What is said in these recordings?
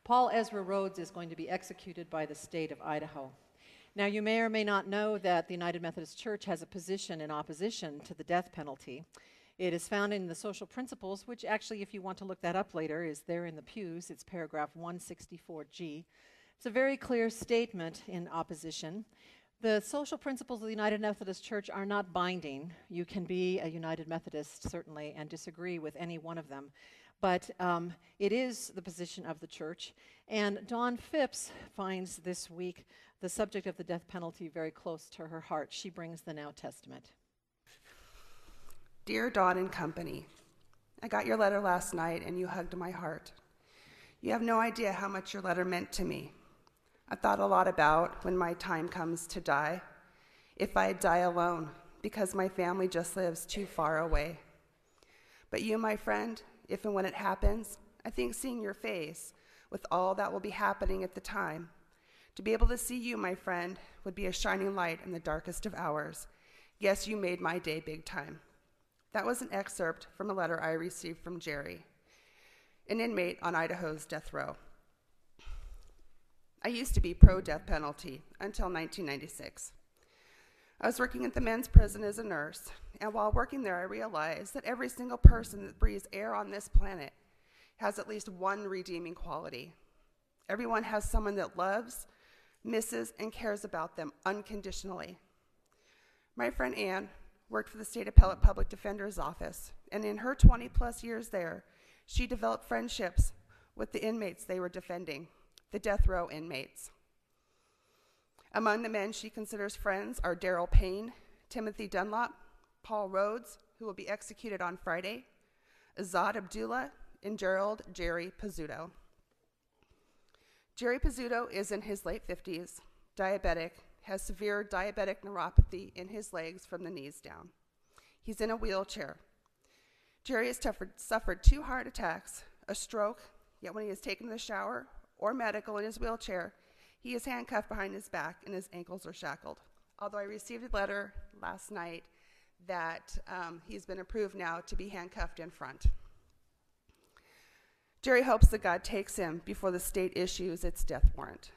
Paul Ezra Rhodes is going to be executed by the state of Idaho. Now, you may or may not know that the United Methodist Church has a position in opposition to the death penalty. It is found in the Social Principles, which actually, if you want to look that up later, is there in the pews. It's paragraph 164G. It's a very clear statement in opposition. The Social Principles of the United Methodist Church are not binding. You can be a United Methodist, certainly, and disagree with any one of them. But it is the position of the church. And Dawn Phipps finds this week the subject of the death penalty very close to her heart. She brings the Now Testament. Dear Dawn and company, I got your letter last night and you hugged my heart. You have no idea how much your letter meant to me. I thought a lot about when my time comes to die, if I'd die alone, because my family just lives too far away. But you, my friend, if and when it happens, I think seeing your face with all that will be happening at the time, to be able to see you, my friend, would be a shining light in the darkest of hours. Yes, you made my day big time. That was an excerpt from a letter I received from Jerry, an inmate on Idaho's death row. I used to be pro-death penalty until 1996. I was working at the men's prison as a nurse, and while working there, I realized that every single person that breathes air on this planet has at least one redeeming quality. Everyone has someone that loves, misses, and cares about them unconditionally. My friend Ann worked for the State Appellate Public Defender's Office, and in her 20-plus years there, she developed friendships with the inmates they were defending, the death row inmates. Among the men she considers friends are Daryl Payne, Timothy Dunlop, Paul Rhodes, who will be executed on Friday, Azad Abdullah, and Gerald Jerry Pizzuto. Jerry Pizzuto is in his late 50s, diabetic, has severe diabetic neuropathy in his legs from the knees down. He's in a wheelchair. Jerry has suffered 2 heart attacks, a stroke, yet when he is taken to the shower or medical in his wheelchair, he is handcuffed behind his back and his ankles are shackled. Although I received a letter last night that he's been approved now to be handcuffed in front. Jerry hopes that God takes him before the state issues its death warrant.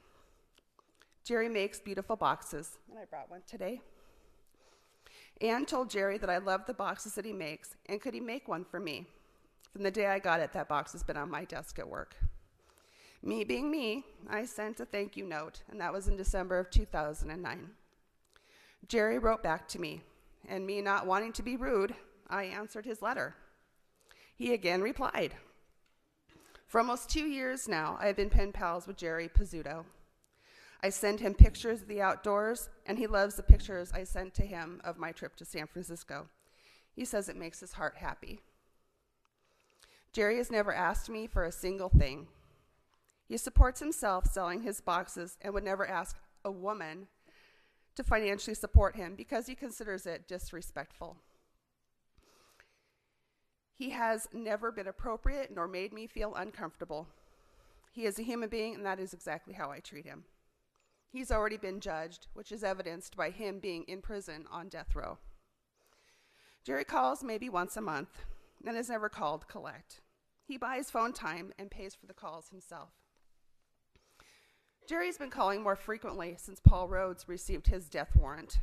Jerry makes beautiful boxes, and I brought one today. Ann told Jerry that I love the boxes that he makes, and could he make one for me? From the day I got it, that box has been on my desk at work. Me being me, I sent a thank you note, and that was in December of 2009. Jerry wrote back to me, and me not wanting to be rude, I answered his letter. He again replied. For almost 2 years now, I have been pen pals with Jerry Pizzuto. I send him pictures of the outdoors, and he loves the pictures I sent to him of my trip to San Francisco. He says it makes his heart happy. Jerry has never asked me for a single thing. He supports himself selling his boxes and would never ask a woman to financially support him because he considers it disrespectful. He has never been appropriate nor made me feel uncomfortable. He is a human being, and that is exactly how I treat him. He's already been judged, which is evidenced by him being in prison on death row. Jerry calls maybe once a month and has never called collect. He buys phone time and pays for the calls himself. Jerry's been calling more frequently since Paul Rhodes received his death warrant.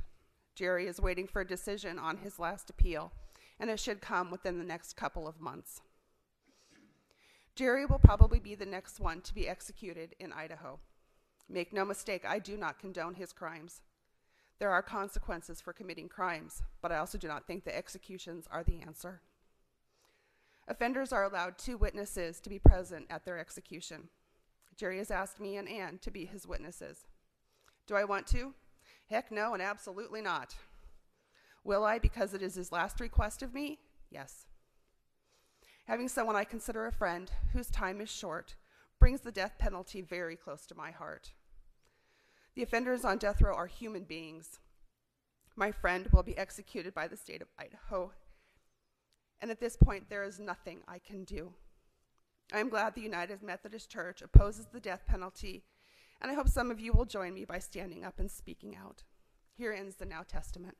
Jerry is waiting for a decision on his last appeal, and it should come within the next couple of months. Jerry will probably be the next one to be executed in Idaho. Make no mistake, I do not condone his crimes. There are consequences for committing crimes, but I also do not think that executions are the answer. Offenders are allowed 2 witnesses to be present at their execution. Jerry has asked me and Ann to be his witnesses. Do I want to? Heck no, and absolutely not. Will I because it is his last request of me? Yes. Having someone I consider a friend whose time is short brings the death penalty very close to my heart. The offenders on death row are human beings. My friend will be executed by the state of Idaho, and at this point there is nothing I can do. I am glad the United Methodist Church opposes the death penalty, and I hope some of you will join me by standing up and speaking out. Here ends the Now Testament.